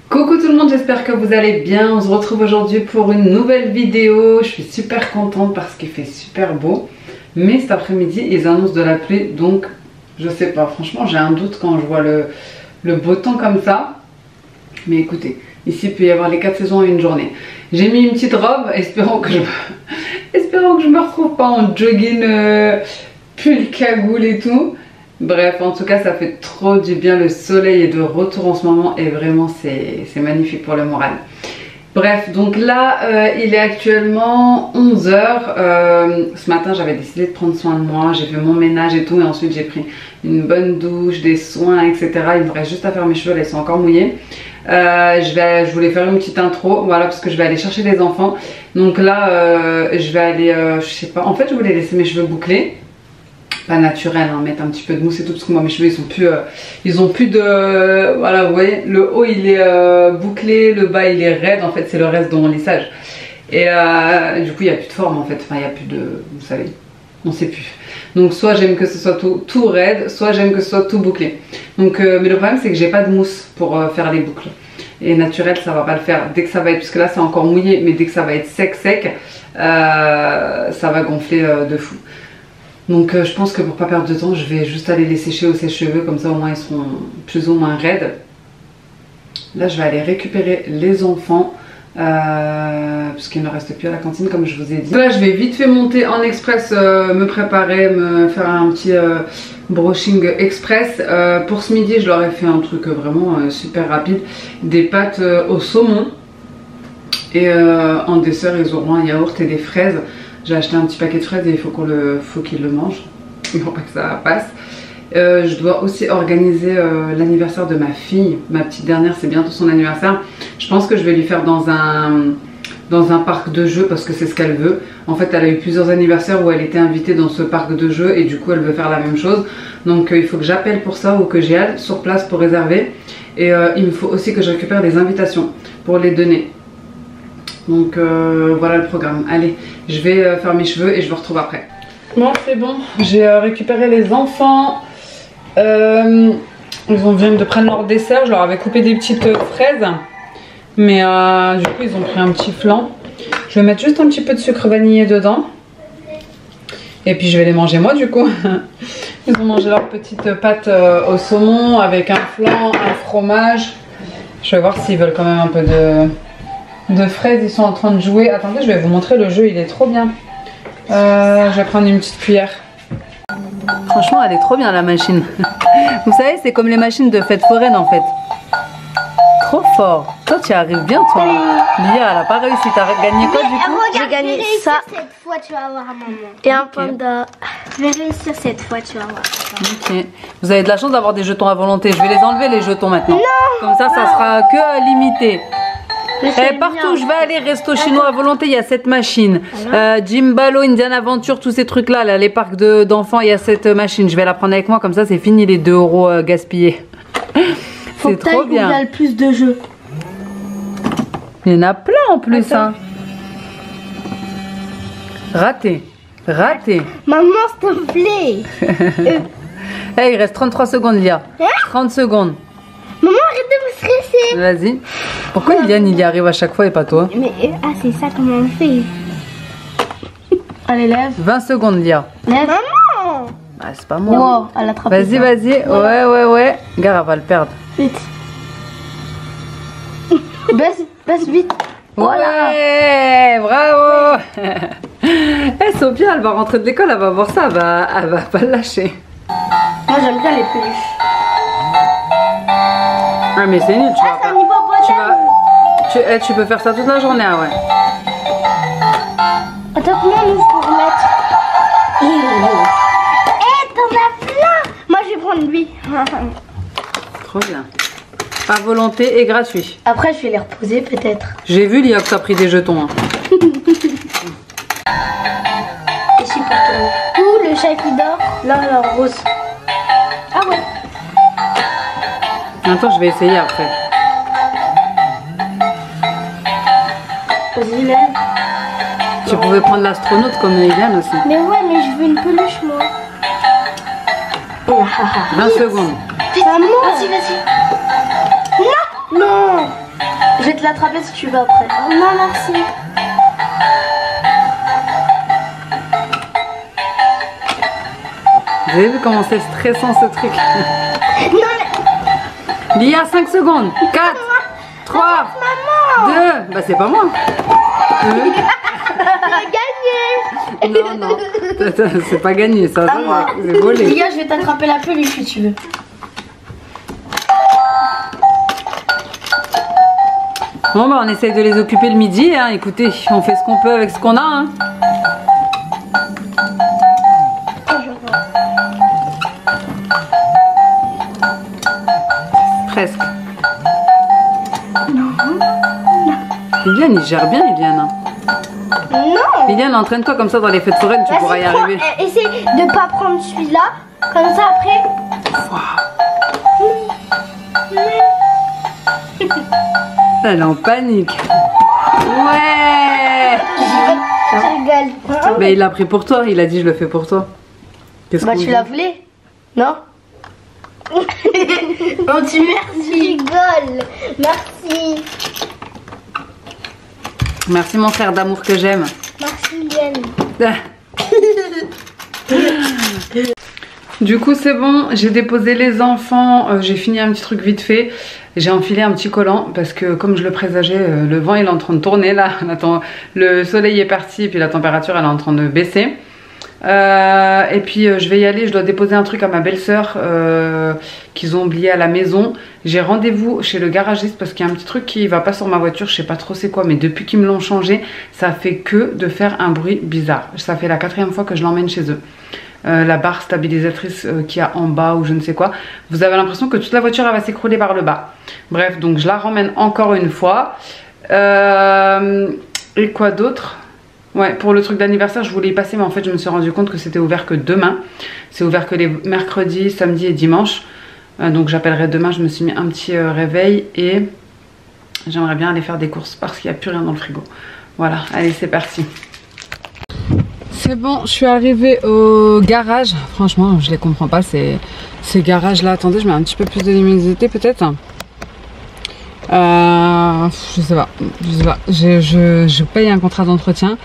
Coucou tout le monde, j'espère que vous allez bien. On se retrouve aujourd'hui pour une nouvelle vidéo. Je suis super contente parce qu'il fait super beau. Mais cet après-midi, ils annoncent de la pluie. Donc, je sais pas. Franchement, j'ai un doute quand je vois le beau temps comme ça. Mais écoutez, ici, il peut y avoir les 4 saisons en une journée. J'ai mis une petite robe, espérant que je me retrouve pas en jogging, pull, cagoule et tout. Bref, en tout cas, ça fait trop du bien. Le soleil est de retour en ce moment et vraiment, c'est magnifique pour le moral. Bref, donc là, il est actuellement 11 h. Ce matin, j'avais décidé de prendre soin de moi. J'ai fait mon ménage et tout. Et ensuite, j'ai pris une bonne douche, des soins, etc. Il me reste juste à faire mes cheveux. Là, ils sont encore mouillés. Je voulais faire une petite intro. Voilà, parce que je vais aller chercher les enfants. Donc là, je vais aller, je sais pas. En fait, je voulais laisser mes cheveux bouclés. Pas naturel, hein, mettre un petit peu de mousse et tout, parce que moi mes cheveux ils ont plus de, voilà, vous voyez, le haut il est bouclé, le bas il est raide, en fait c'est le reste de mon lissage. Et du coup il n'y a plus de forme en fait, enfin il n'y a plus de, vous savez, on sait plus. Donc soit j'aime que ce soit tout raide, soit j'aime que ce soit tout bouclé. Donc mais le problème c'est que j'ai pas de mousse pour faire les boucles. Et naturel ça va pas le faire, dès que ça va être, puisque là c'est encore mouillé, mais dès que ça va être sec, ça va gonfler de fou. Donc je pense que pour pas perdre de temps, je vais juste aller les sécher au sèche-cheveux, comme ça au moins ils seront plus ou moins raides. Là je vais aller récupérer les enfants, parce qu'il ne reste plus à la cantine comme je vous ai dit. Là je vais vite fait monter en express, me préparer, me faire un petit brushing express. Pour ce midi je leur ai fait un truc vraiment super rapide, des pâtes au saumon. Et en dessert ils auront un yaourt et des fraises. J'ai acheté un petit paquet de fraises et il faut qu'ils le mangent. Il ne faut pas que ça passe. Je dois aussi organiser l'anniversaire de ma fille. Ma petite dernière, c'est bientôt son anniversaire. Je pense que je vais lui faire dans un parc de jeux parce que c'est ce qu'elle veut. En fait, elle a eu plusieurs anniversaires où elle était invitée dans ce parc de jeux et du coup, elle veut faire la même chose. Donc, il faut que j'appelle pour ça ou que j'y aille sur place pour réserver. Et il me faut aussi que je récupère des invitations pour les donner. Donc voilà le programme. Allez, je vais faire mes cheveux et je vous retrouve après. Bon, c'est bon. J'ai récupéré les enfants. Ils viennent de prendre leur dessert. Je leur avais coupé des petites fraises. Mais du coup, ils ont pris un petit flan. Je vais mettre juste un petit peu de sucre vanillé dedans. Et puis je vais les manger moi du coup. Ils ont mangé leur petite pâte au saumon avec un flan, un fromage. Je vais voir s'ils veulent quand même un peu de fraises. Ils sont en train de jouer. Attendez, je vais vous montrer le jeu, il est trop bien. Je vais prendre une petite cuillère. Franchement, elle est trop bien la machine. Vous savez, c'est comme les machines de fête foraine en fait. Trop fort. Toi, tu y arrives bien, toi. Lia, elle a pas réussi. T'as gagné quoi du coup? J'ai gagné ça. Cette fois, tu vas voir maman. Et un panda. Je vais réussir cette fois, tu vas voir. Ok. Vous avez de la chance d'avoir des jetons à volonté. Je vais les enlever les jetons maintenant. Non. Comme ça sera que limité. Partout où je vais aller, resto chinois à volonté, il y a cette machine. Jimbalo, Indian Aventure, tous ces trucs là, les parcs d'enfants, il y a cette machine. Je vais la prendre avec moi, comme ça c'est fini les 2 € gaspillés. C'est trop bien. Il y a le plus de jeux. Il y en a plein en plus. Hein. Raté. Raté. Maman, s'il te plaît. Hey, il reste 33 secondes, Lia. 30 secondes. Maman, arrête de me stresser. Vas-y. Pourquoi Liliane il y arrive à chaque fois et pas toi? Mais c'est ça comment on fait. Allez, lève. 20 secondes, Lia. Lève. Maman. Ah, c'est pas moi. Oh, elle attrape. Vas-y, vas-y. Ouais. Gare, elle va le perdre. Vite. baisse vite. Voilà. Ouais, bravo. Sophia, elle va rentrer de l'école, elle va voir ça, elle va pas le lâcher. Moi, j'aime bien les peluches. Ah mais c'est nul, tu vois. C'est un hippopotame. Tu peux faire ça toute la journée, ah ouais. Attends, comment on ouvre pour remettre? T'en as plein. Moi, je vais prendre lui. Trop bien. Par volonté et gratuit. Après, je vais les reposer peut-être. J'ai vu, Lia, que t'as pris des jetons. Hein. Ici pour toi. Où le chat qui dort? Là, la rose. Ah ouais. Attends, je vais essayer après. Vas-y, lève. Tu pouvais prendre l'astronaute comme Eliane aussi. Mais ouais, mais je veux une peluche, moi. 20 secondes. Maman. Vas-y, vas-y. Non. Non. Je vais te l'attraper si tu veux après. Non, merci. Vous avez vu comment c'est stressant ce truc? Non, mais... Lia, 5 secondes. 4, 3, 2. Bah c'est pas moi. J'ai gagné. Non, non. C'est pas gagné ça. C'est volé. Lia, je vais t'attraper la peluche si tu veux. Bon bah on essaye de les occuper le midi. Hein. Écoutez, on fait ce qu'on peut avec ce qu'on a. Hein. Presque. Non. Liliane, il gère bien, Liliane. Non. Liliane, entraîne-toi comme ça dans les fêtes foraines, tu pourras y arriver. Essaye de pas prendre celui-là. Comme ça après. Elle est en panique. Ouais. Je rigole. Mais il l'a pris pour toi, il a dit je le fais pour toi. Qu'est-ce Bah qu'on tu dit? la voulais? Non. On dit merci. Je rigole. Merci. Merci mon frère d'amour que j'aime. Merci Yann. Du coup c'est bon, j'ai déposé les enfants, j'ai fini un petit truc vite fait. J'ai enfilé un petit collant parce que comme je le présageais, le vent il est en train de tourner là. Le soleil est parti et puis la température elle est en train de baisser. Et puis je vais y aller, je dois déposer un truc à ma belle-sœur qu'ils ont oublié à la maison. J'ai rendez-vous chez le garagiste parce qu'il y a un petit truc qui va pas sur ma voiture, je sais pas trop c'est quoi, mais depuis qu'ils me l'ont changé, ça fait que de faire un bruit bizarre. Ça fait la 4e fois que je l'emmène chez eux. La barre stabilisatrice qu'il y a en bas ou je ne sais quoi, vous avez l'impression que toute la voiture elle va s'écrouler par le bas. Bref, donc je la ramène encore une fois. Et quoi d'autre? Ouais, pour le truc d'anniversaire, je voulais y passer, mais en fait, je me suis rendu compte que c'était ouvert que demain. C'est ouvert que les mercredis, samedis et dimanches. Donc j'appellerai demain, je me suis mis un petit réveil et j'aimerais bien aller faire des courses parce qu'il n'y a plus rien dans le frigo. Voilà, allez, c'est parti. C'est bon, je suis arrivée au garage. Franchement, je les comprends pas, ces garages là. Attendez, je mets un petit peu plus de luminosité peut-être. Je sais pas. Je paye un contrat d'entretien.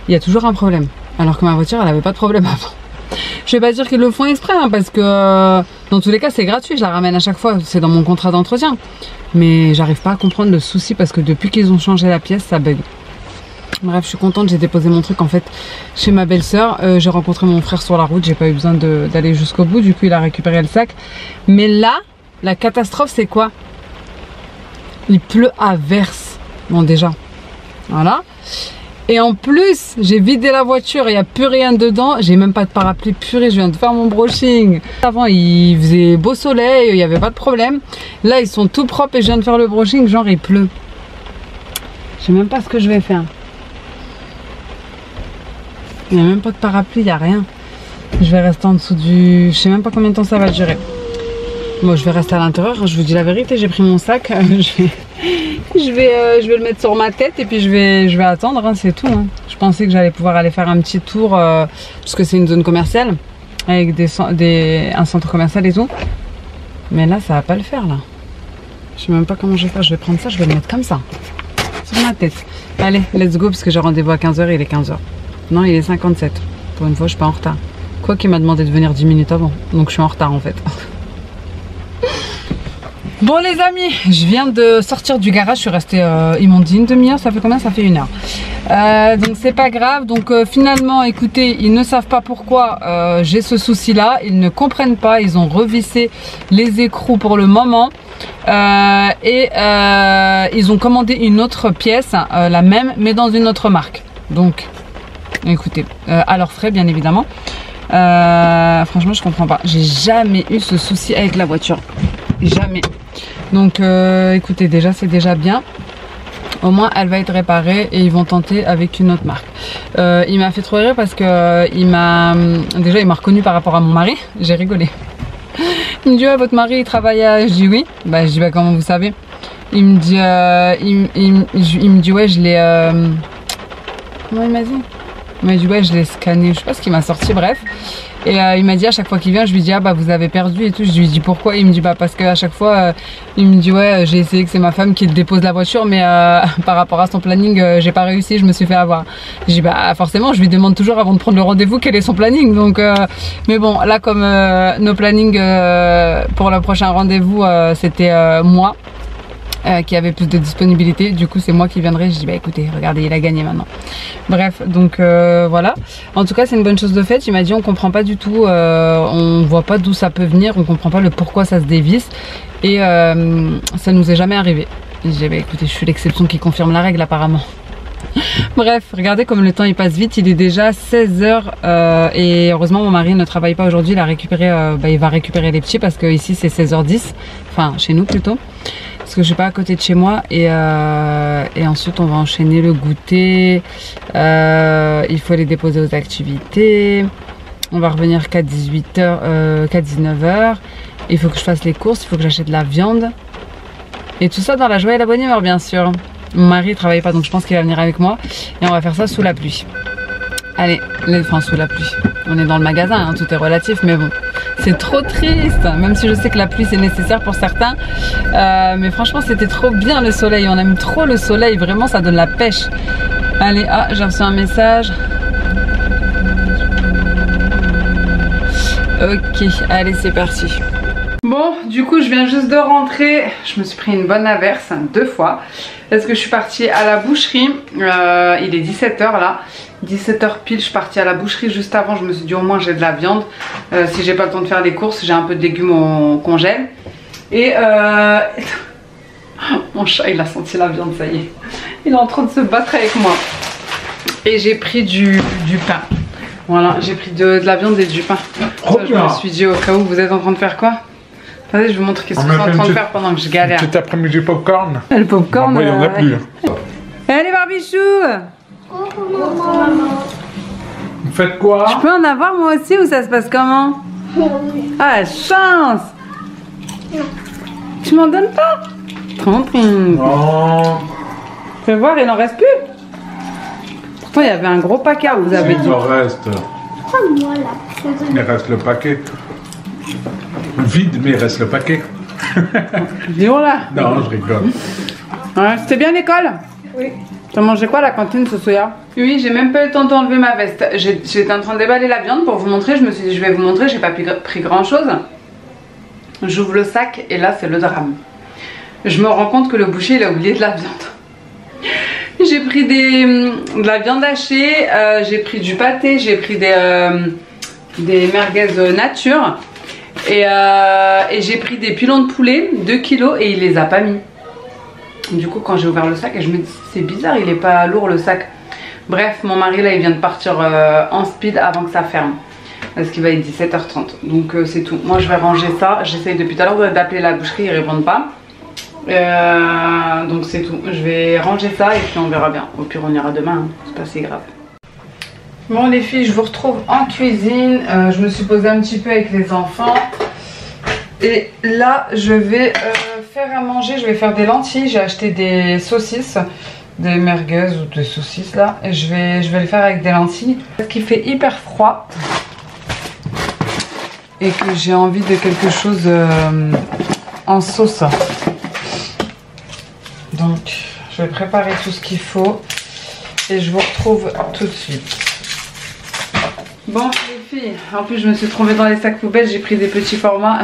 Il y a toujours un problème. Alors que ma voiture, elle avait pas de problème avant. Je vais pas dire qu'ils le font exprès, hein, parce que dans tous les cas, c'est gratuit. Je la ramène à chaque fois. C'est dans mon contrat d'entretien. Mais j'arrive pas à comprendre le souci parce que depuis qu'ils ont changé la pièce, ça bug. Bref, je suis contente, j'ai déposé mon truc en fait chez ma belle-sœur. J'ai rencontré mon frère sur la route, j'ai pas eu besoin d'aller jusqu'au bout, du coup il a récupéré le sac. Mais là, la catastrophe c'est quoi? Il pleut à verse. Bon déjà, voilà. Et en plus, j'ai vidé la voiture, il n'y a plus rien dedans. J'ai même pas de parapluie, purée, je viens de faire mon brushing. Avant il faisait beau soleil, il n'y avait pas de problème. Là ils sont tout propres et je viens de faire le brushing, genre il pleut. Je sais même pas ce que je vais faire. Il n'y a même pas de parapluie, il n'y a rien. Je vais rester en dessous du... Je sais même pas combien de temps ça va durer. Moi, je vais rester à l'intérieur. Je vous dis la vérité, j'ai pris mon sac. Je vais le mettre sur ma tête et puis je vais attendre, hein, c'est tout. Hein. Je pensais que j'allais pouvoir aller faire un petit tour parce que c'est une zone commerciale avec un centre commercial et tout. Mais là, ça va pas le faire là. Je sais même pas comment je vais faire. Je vais prendre ça, je vais le mettre comme ça sur ma tête. Allez, let's go parce que j'ai rendez-vous à 15 h et il est 15 h. Non, il est 57. Pour une fois, je suis pas en retard. Quoi qu'il m'a demandé de venir 10 minutes avant. Donc je suis en retard en fait. Bon les amis, je viens de sortir du garage, je suis restée, ils m'ont dit une demi-heure, ça fait combien? Ça fait 1 heure. Donc c'est pas grave, donc finalement écoutez, ils ne savent pas pourquoi j'ai ce souci là, ils ne comprennent pas, ils ont revissé les écrous pour le moment. Ils ont commandé une autre pièce, la même mais dans une autre marque. Donc écoutez, à leurs frais bien évidemment. Franchement je comprends pas, j'ai jamais eu ce souci avec la voiture, jamais. Donc écoutez, déjà c'est déjà bien. Au moins elle va être réparée et ils vont tenter avec une autre marque. Il m'a fait trop rire parce que il m'a reconnu par rapport à mon mari. J'ai rigolé. Il me dit ouais, votre mari il travaille à... Je dis oui. Bah je dis bah comment vous savez? Il me dit il me dit ouais je l'ai comment il m'a dit? Il m'a dit ouais je l'ai scanné, je sais pas ce qu'il m'a sorti, bref. Et il m'a dit à chaque fois qu'il vient, je lui dis ah bah vous avez perdu et tout. Je lui dis pourquoi? Il me dit bah parce qu'à chaque fois il me dit ouais j'ai essayé que c'est ma femme qui dépose la voiture mais par rapport à son planning j'ai pas réussi, je me suis fait avoir. Je dis bah forcément je lui demande toujours avant de prendre le rendez-vous quel est son planning, donc mais bon là comme nos plannings pour le prochain rendez-vous c'était moi qui avait plus de disponibilité, du coup c'est moi qui viendrai. Je dis bah écoutez regardez il a gagné maintenant. Bref donc voilà, en tout cas c'est une bonne chose de fait. Il m'a dit on comprend pas du tout, on voit pas d'où ça peut venir, on comprend pas le pourquoi ça se dévisse et ça nous est jamais arrivé. Je dis bah écoutez je suis l'exception qui confirme la règle apparemment. Bref, regardez comme le temps il passe vite, il est déjà 16 h et heureusement mon mari ne travaille pas aujourd'hui, il a récupéré, il va récupérer les petits parce que ici c'est 16 h 10, enfin chez nous plutôt. Parce que je suis pas à côté de chez moi et ensuite on va enchaîner le goûter, il faut les déposer aux activités, on va revenir qu'à 18 h, qu'à 19 h, il faut que je fasse les courses, il faut que j'achète de la viande et tout ça dans la joie et la bonne humeur bien sûr. Mon mari ne travaille pas donc je pense qu'il va venir avec moi et on va faire ça sous la pluie. Allez, enfin sous la pluie, on est dans le magasin, hein, tout est relatif mais bon. C'est trop triste, même si je sais que la pluie c'est nécessaire pour certains. Mais franchement c'était trop bien le soleil, on aime trop le soleil, vraiment ça donne la pêche. Allez, ah j'ai reçu un message. Ok, allez c'est parti. Bon, du coup je viens juste de rentrer, je me suis pris une bonne averse 2 fois. Parce que je suis partie à la boucherie, il est 17 h là. 17 h pile, je suis partie à la boucherie juste avant, je me suis dit au moins j'ai de la viande. Si j'ai pas le temps de faire les courses, j'ai un peu de légumes au congèle. Et mon chat il a senti la viande, ça y est. Il est en train de se battre avec moi. Et j'ai pris du pain. Voilà, j'ai pris de la viande et du pain. Ça, je me suis dit au cas où vous êtes en train de faire quoi? Attendez, je vous montre qu'est-ce que je suis en train de faire pendant que je galère. Cet après-midi popcorn. Le popcorn. Moi, il n'y en a plus. Allez Barbichou. Vous faites quoi? Je peux en avoir moi aussi ou ça se passe comment? Ah chance. Tu m'en donnes pas? Tramping. Non. Fais voir, il en reste plus. Pourtant il y avait un gros paquet, vous avez dit. Il en reste. Il reste le paquet. Vide, mais il reste le paquet. Dis-on là. Non, je rigole. Ouais, c'était bien l'école? Oui. T'as mangé quoi à la cantine ce soir? Oui, j'ai même pas eu le temps d'enlever ma veste. J'étais en train de déballer la viande pour vous montrer. Je me suis dit je vais vous montrer, j'ai pas pris grand chose. J'ouvre le sac et là c'est le drame. Je me rends compte que le boucher il a oublié de la viande. J'ai pris de la viande hachée, j'ai pris du pâté, j'ai pris des merguez nature. Et j'ai pris des pilons de poulet, 2 kilos et il les a pas mis. Du coup quand j'ai ouvert le sac, je me dis c'est bizarre, il est pas lourd le sac. Bref, mon mari là il vient de partir en speed avant que ça ferme. Parce qu'il va être 17 h 30. Donc c'est tout. Moi je vais ranger ça. J'essaye depuis tout à l'heure d'appeler la boucherie, ils répondent pas. Donc c'est tout. Je vais ranger ça et puis on verra bien. Au pire on ira demain, hein. C'est pas si grave. Bon les filles, je vous retrouve en cuisine. Je me suis posée un petit peu avec les enfants. Et là je vais faire à manger. Je vais faire des lentilles. J'ai acheté des saucisses, des merguez ou des saucisses là. Et je vais les faire avec des lentilles. Parce qu'il fait hyper froid. Et que j'ai envie de quelque chose en sauce. Donc je vais préparer tout ce qu'il faut. Et je vous retrouve tout de suite. Bon les filles, en plus je me suis trompée dans les sacs poubelles, j'ai pris des petits formats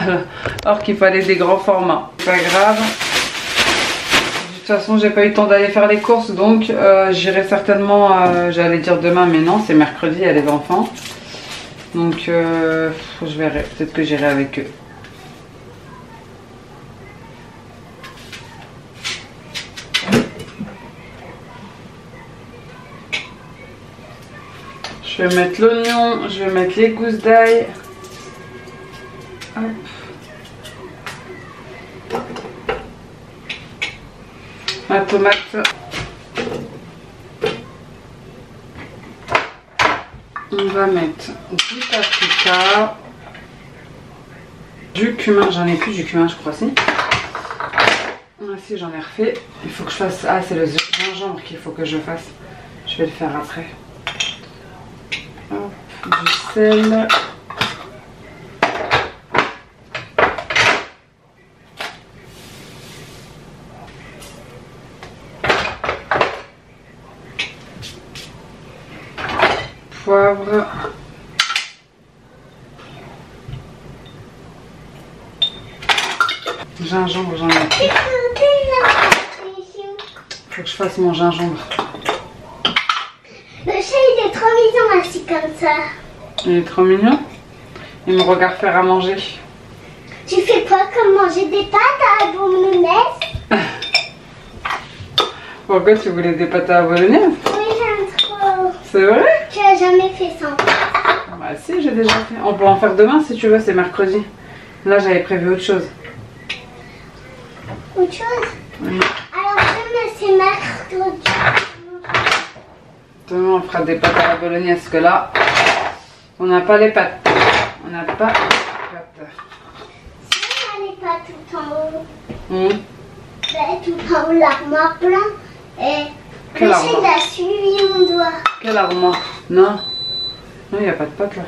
alors qu'il fallait des grands formats. Pas grave. De toute façon j'ai pas eu le temps d'aller faire les courses, donc j'irai certainement, j'allais dire demain mais non, c'est mercredi, il y a les enfants. Donc je verrai, peut-être que j'irai avec eux. Je vais mettre l'oignon, je vais mettre les gousses d'ail. La tomate. On va mettre du paprika. Du cumin, j'en ai plus du cumin je crois si. Ah si j'en ai refait. Il faut que je fasse. Ah c'est le gingembre qu'il faut que je fasse. Je vais le faire après. Hop, du sel. Poivre. Gingembre, j'en ai plus. Faut que je fasse mon gingembre. Le chat il est trop mignon assis comme ça. Il est trop mignon. Il me regarde faire à manger. Tu fais quoi comme manger des pâtes à la bolognaise? Pourquoi tu voulais des pâtes à la bolognaise? Oui j'aime trop. C'est vrai? Tu as jamais fait ça? Bah si j'ai déjà fait. On peut en faire demain si tu veux, c'est mercredi. Là j'avais prévu autre chose. Autre chose? Oui. Alors demain c'est mercredi. Demain on fera des pâtes à la bolognaise parce que là on n'a pas les pâtes. On n'a pas les pâtes. Si on n'allait pas tout en haut. Tout en haut l'armoire blanc. Et quelle le chat armoire? il a suivi mon doigt. Quelle armoire? Non. Non, il n'y a pas de pâtes là.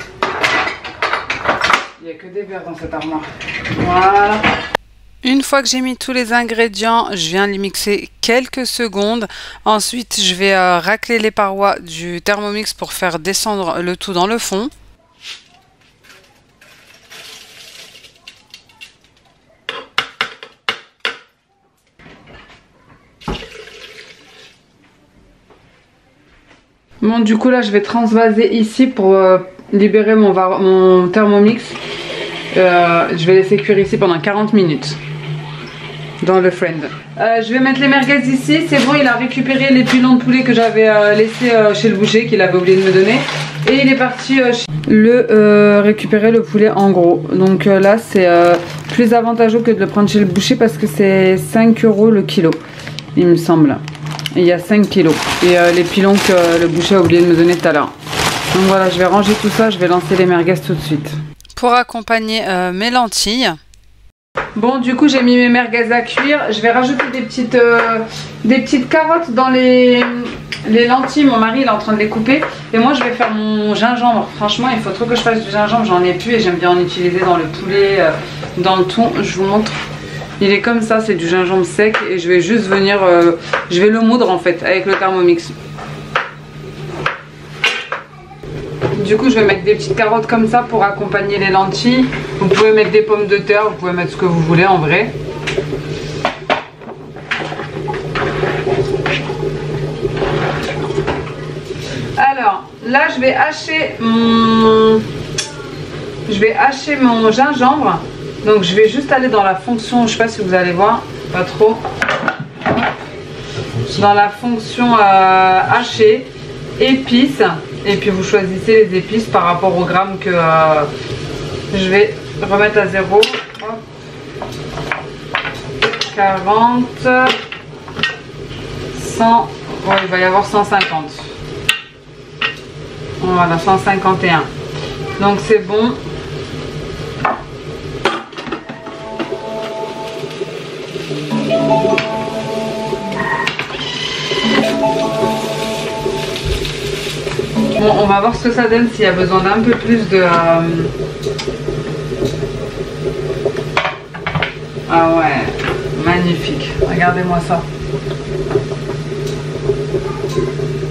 Il n'y a que des verres dans cette armoire. Voilà. Une fois que j'ai mis tous les ingrédients, je viens les mixer quelques secondes. Ensuite, je vais racler les parois du Thermomix pour faire descendre le tout dans le fond. Bon, du coup là je vais transvaser ici pour libérer mon Thermomix. Je vais laisser cuire ici pendant 40 minutes dans le friend. Je vais mettre les merguez ici. C'est bon, il a récupéré les pilons de poulet que j'avais laissé chez le boucher, qu'il avait oublié de me donner. Et il est parti récupérer le poulet en gros. Donc là c'est plus avantageux que de le prendre chez le boucher parce que c'est 5 € le kilo, il me semble. Et il y a 5 kilos. Et les pilons que le boucher a oublié de me donner tout à l'heure. Donc voilà, je vais ranger tout ça, je vais lancer les merguez tout de suite. Pour accompagner mes lentilles. Bon, du coup j'ai mis mes merguez à cuire. Je vais rajouter des petites carottes dans les lentilles. Mon mari il est en train de les couper. Et moi je vais faire mon gingembre. Franchement il faut trop que je fasse du gingembre, j'en ai plus et j'aime bien en utiliser dans le poulet, dans le thon. Je vous montre. Il est comme ça, c'est du gingembre sec et je vais juste venir, je vais le moudre en fait avec le Thermomix. Du coup je vais mettre des petites carottes comme ça pour accompagner les lentilles. Vous pouvez mettre des pommes de terre, vous pouvez mettre ce que vous voulez en vrai. Alors là je vais hacher mon gingembre. Donc je vais juste aller dans la fonction, je sais pas si vous allez voir, pas trop. Dans la fonction hacher, épices. Et puis vous choisissez les épices par rapport au gramme que je vais remettre à 0. Hop. 40, 100, bon, il va y avoir 150. Voilà, 151. Donc c'est bon. Bon, on va voir ce que ça donne, s'il y a besoin d'un peu plus de... Ah ouais, magnifique. Regardez-moi ça.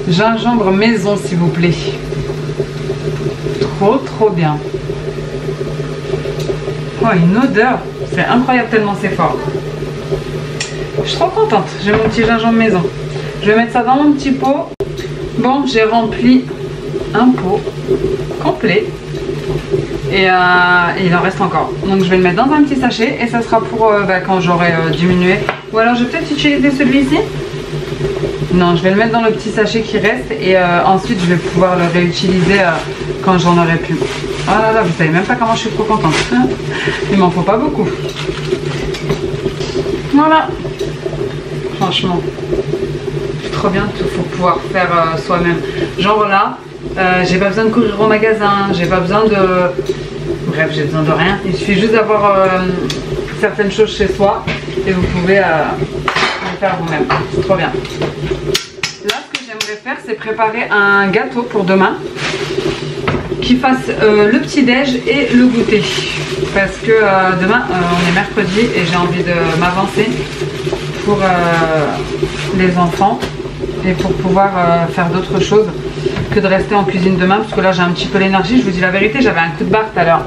Gingembre maison, s'il vous plaît. trop bien. Oh, une odeur, c'est incroyable tellement c'est fort. Je suis trop contente, j'ai mon petit gingembre maison. Je vais mettre ça dans mon petit pot. Bon, j'ai rempli un pot complet. Et il en reste encore. Donc je vais le mettre dans un petit sachet et ça sera pour quand j'aurai diminué. Ou alors je vais peut-être utiliser celui-ci. Non, je vais le mettre dans le petit sachet qui reste et ensuite je vais pouvoir le réutiliser quand j'en aurai plus. Oh là là, vous savez même pas comment je suis trop contente. Il m'en faut pas beaucoup. Voilà. Franchement, c'est trop bien, il faut pouvoir faire soi-même. Genre là, j'ai pas besoin de courir au magasin, j'ai pas besoin de... Bref, j'ai besoin de rien. Il suffit juste d'avoir certaines choses chez soi et vous pouvez le faire vous-même. C'est trop bien. Là, ce que j'aimerais faire, c'est préparer un gâteau pour demain qui fasse le petit-déj et le goûter. Parce que demain, on est mercredi et j'ai envie de m'avancer pour les enfants et pour pouvoir faire d'autres choses que de rester en cuisine demain, parce que là j'ai un petit peu l'énergie. Je vous dis la vérité, j'avais un coup de barre tout à l'heure,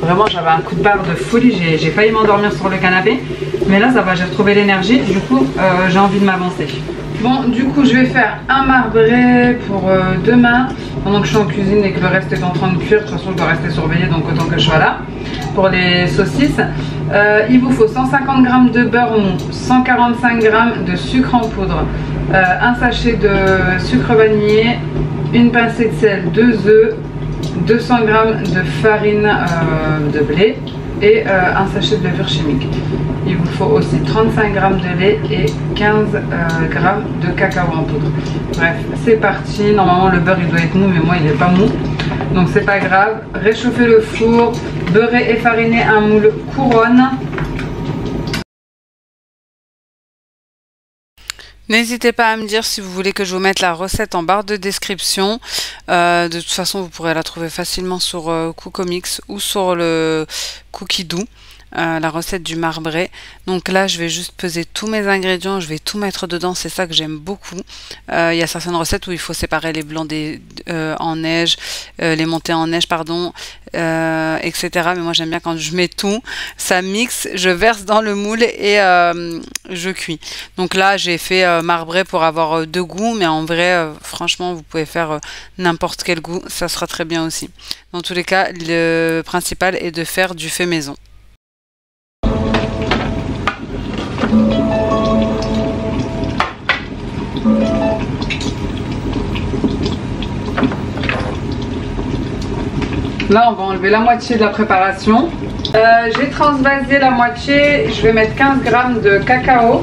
vraiment j'avais un coup de barre de folie, j'ai failli m'endormir sur le canapé, mais là ça va, j'ai retrouvé l'énergie, du coup j'ai envie de m'avancer. Bon, du coup je vais faire un marbré pour demain, pendant que je suis en cuisine et que le reste est en train de cuire. De toute façon je dois rester surveillée, donc autant que je sois là. Pour les saucisses, il vous faut 150 g de beurre mou, 145 g de sucre en poudre, un sachet de sucre vanillé, une pincée de sel, 2 œufs, 200 g de farine de blé et un sachet de levure chimique. Il vous faut aussi 35 g de lait et 15 g de cacao en poudre. Bref, c'est parti. Normalement le beurre il doit être mou, mais moi il n'est pas mou, donc c'est pas grave. Réchauffez le four, beurrez et farinez un moule couronne. N'hésitez pas à me dire si vous voulez que je vous mette la recette en barre de description. De toute façon, vous pourrez la trouver facilement sur Cookomix ou sur le Cookie Dough. La recette du marbré. Donc là je vais juste peser tous mes ingrédients, je vais tout mettre dedans, c'est ça que j'aime beaucoup. Il y a certaines recettes où il faut séparer les blancs en neige, les montées en neige pardon, etc. Mais moi j'aime bien quand je mets tout, ça mixe, je verse dans le moule et je cuis. Donc là j'ai fait marbré pour avoir deux goûts, mais en vrai franchement vous pouvez faire n'importe quel goût, ça sera très bien aussi. Dans tous les cas, le principal est de faire du fait maison. Là on va enlever la moitié de la préparation. J'ai transvasé la moitié, je vais mettre 15 g de cacao.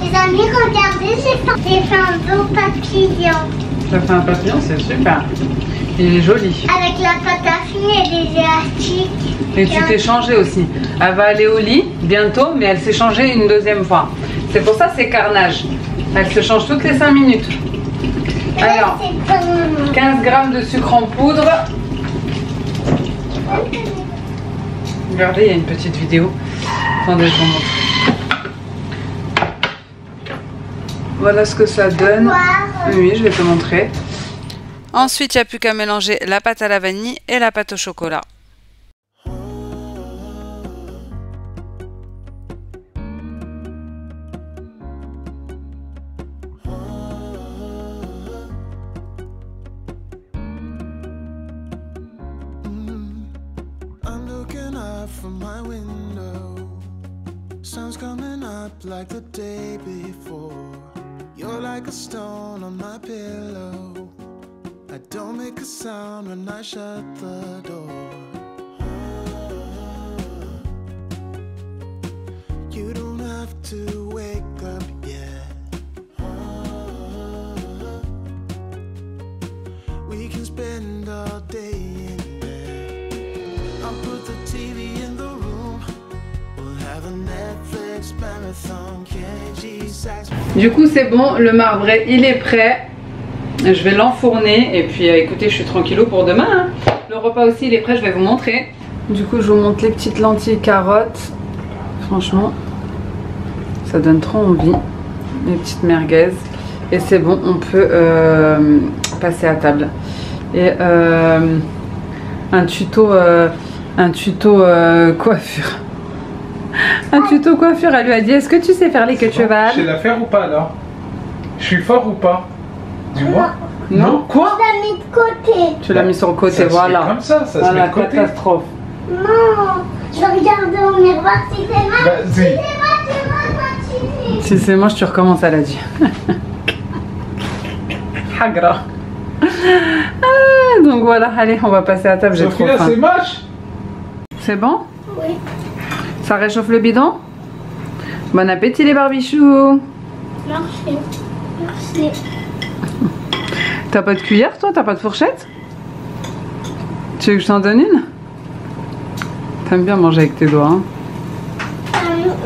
Les amis, regardez, j'ai fait un beau papillon. Ça fait un papillon, c'est super. Il est joli. Avec la pâte à filer et des élastiques. Et tu t'es changée aussi. Elle va aller au lit bientôt, mais elle s'est changée une deuxième fois. C'est pour ça c'est carnage. Elle se change toutes les 5 minutes. Alors, 15 g de sucre en poudre. Regardez, il y a une petite vidéo. Attendez, je vous montre. Voilà ce que ça donne. Oui, je vais te montrer. Ensuite, il n'y a plus qu'à mélanger la pâte à la vanille et la pâte au chocolat. From my window, sun's coming up like the day before. You're like a stone on my pillow. I don't make a sound when I shut the door. You don't have to wake up yet. We can spend all day in bed. I'll put the TV in the room. We'll have a Netflix marathon. Du coup c'est bon, le marbré il est prêt. Je vais l'enfourner et puis écoutez, je suis tranquillou pour demain hein. Le repas aussi il est prêt, je vais vous montrer. Du coup je vous montre les petites lentilles carottes. Franchement ça donne trop envie. Les petites merguez. Et c'est bon, on peut passer à table. Et un tuto coiffure. Un tuto coiffure. Elle lui a dit, est-ce que tu sais faire les queues de cheval? Je sais la faire ou pas alors? Je suis fort ou pas? Dis-moi. Non. Quoi? Je l'ai mis de côté. Tu l'as mis sur le côté, Ça se voilà. fait comme ça se Voilà, met de côté. catastrophe. Non, je vais regarder au miroir si c'est moi. Vas-y. C'est moi, continue. Si c'est moche, tu recommences, elle a dit. Hagra. Ah, donc voilà, allez, on va passer à table, j'ai trop Sophia, faim. c'est moche. C'est bon? Oui. Ça réchauffe le bidon? Bon appétit les barbichous. Merci. Merci. T'as pas de cuillère toi? T'as pas de fourchette? Tu veux que je t'en donne une? T'aimes bien manger avec tes doigts, hein?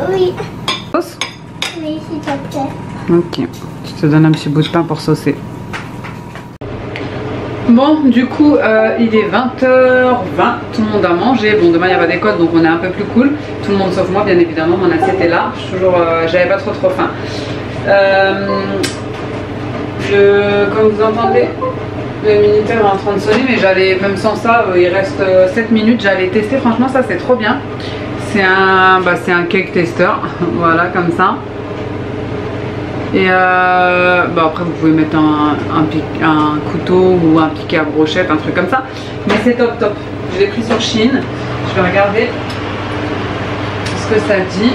Oui. Sauce? Oui, s'il te plaît. Ok, je te donne un petit bout de pain pour saucer. Bon, du coup, il est 20h20, tout le monde a mangé. Bon, demain il n'y a pas d'école, donc on est un peu plus cool. Tout le monde sauf moi, bien évidemment, mon assiette est là. J'avais pas trop faim. Comme vous entendez, le minuteur est en train de sonner, mais j'allais, même sans ça, il reste 7 minutes, j'allais tester. Franchement, ça c'est trop bien. C'est un cake tester, voilà, comme ça. Et après vous pouvez mettre un couteau ou un piquet à brochette, un truc comme ça. Mais c'est top. Je l'ai pris sur Shein. Je vais regarder ce que ça dit.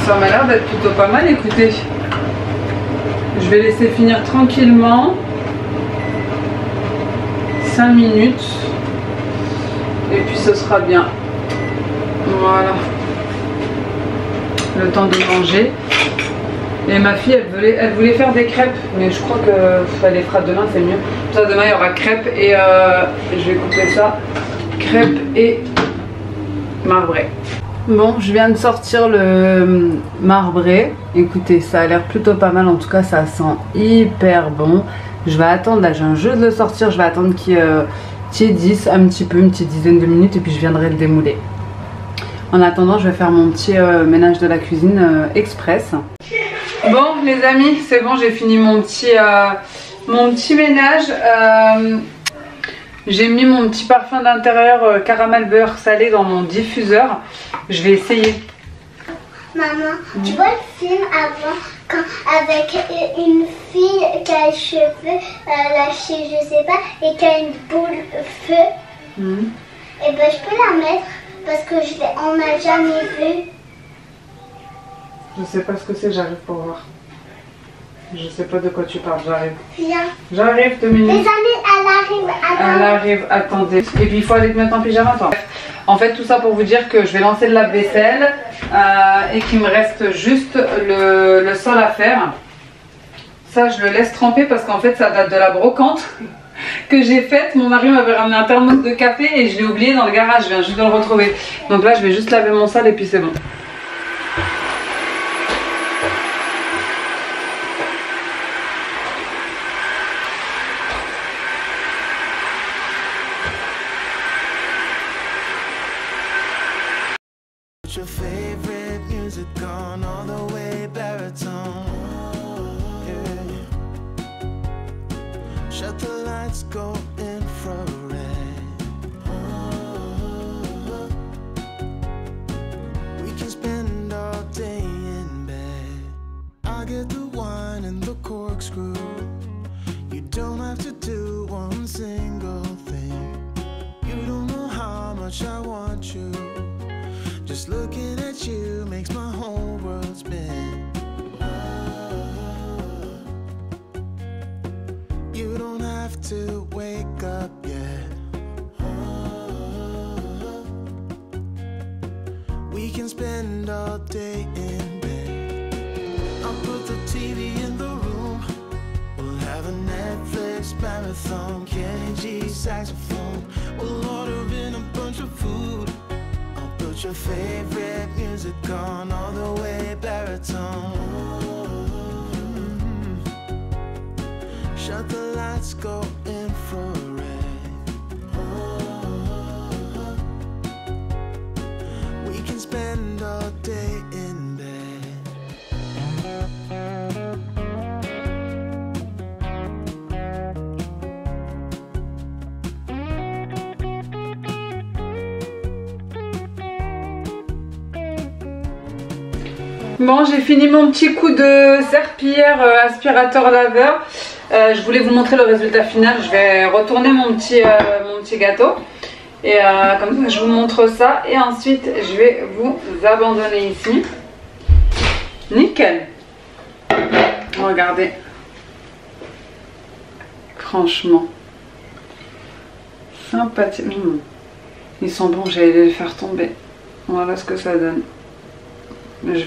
Ça m'a l'air d'être plutôt pas mal, écoutez. Je vais laisser finir tranquillement. 5 minutes. Et puis ce sera bien. Voilà. Le temps de manger. Et ma fille, elle voulait faire des crêpes. Mais je crois qu'elle les fera demain, c'est mieux. Ça, demain, il y aura crêpes et je vais couper ça. Crêpes et marbré. Bon, je viens de sortir le marbré. Écoutez, ça a l'air plutôt pas mal. En tout cas, ça sent hyper bon. Je vais attendre, là j'ai un jeu de le sortir. Je vais attendre qu'il tiédisse un petit peu, une petite dizaine de minutes. Et puis je viendrai le démouler. En attendant, je vais faire mon petit ménage de la cuisine express. Bon les amis, c'est bon, j'ai fini mon petit ménage. J'ai mis mon petit parfum d'intérieur caramel beurre salé dans mon diffuseur. Je vais essayer. Maman, tu vois le film avant, avec une fille qui a les cheveux lâchés, je sais pas, et qui a une boule feu. Et ben je peux la mettre parce que on n'a jamais vu. Je sais pas ce que c'est, j'arrive pour voir. Je sais pas de quoi tu parles, j'arrive. Viens. J'arrive 2 minutes. Les années, elle arrive. Elle arrive, attendez. Et puis il faut aller te mettre en pyjama, toi. En fait, tout ça pour vous dire que je vais lancer le lave-vaisselle et qu'il me reste juste le sol à faire. Ça, je le laisse tremper parce qu'en fait, ça date de la brocante que j'ai faite. Mon mari m'avait ramené un thermos de café et je l'ai oublié dans le garage. Je viens juste de le retrouver. Donc là, je vais juste laver mon sol et puis c'est bon. Your favorite music on all the way baritone. Yeah. Shut the lights, go infrared. We can spend all day in bed. I get the wine and the corkscrew. You don't have to do one single thing. You don't know how much I want you. Just looking at you makes my whole world spin. You don't have to wake up yet. We can spend all day in bed. I'll put the TV in the room. We'll have a Netflix marathon. Kenny G saxophone. We'll order in a bunch of food. Put your favorite music on all the way baritone. Shut the lights, go infrared. We can spend all day in bed. Bon, j'ai fini mon petit coup de serpillière aspirateur laveur. Je voulais vous montrer le résultat final. Je vais retourner mon petit gâteau. Et comme ça, je vous montre ça. Et ensuite, je vais vous abandonner ici. Nickel. Regardez. Franchement. Sympathique. Ils sont bons, j'allais les faire tomber. Voilà ce que ça donne. Je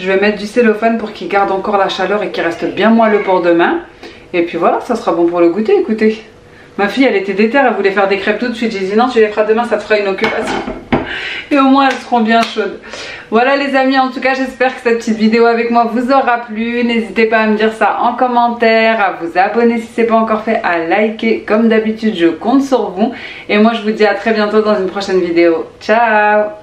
vais mettre du cellophane pour qu'il garde encore la chaleur et qu'il reste bien moelleux pour demain. Et puis voilà, ça sera bon pour le goûter, écoutez. Ma fille, elle était déterre, elle voulait faire des crêpes tout de suite. J'ai dit non, tu les feras demain, ça te fera une occupation. Et au moins, elles seront bien chaudes. Voilà les amis, en tout cas, j'espère que cette petite vidéo avec moi vous aura plu. N'hésitez pas à me dire ça en commentaire, à vous abonner si ce n'est pas encore fait, à liker. Comme d'habitude, je compte sur vous. Et moi, je vous dis à très bientôt dans une prochaine vidéo. Ciao!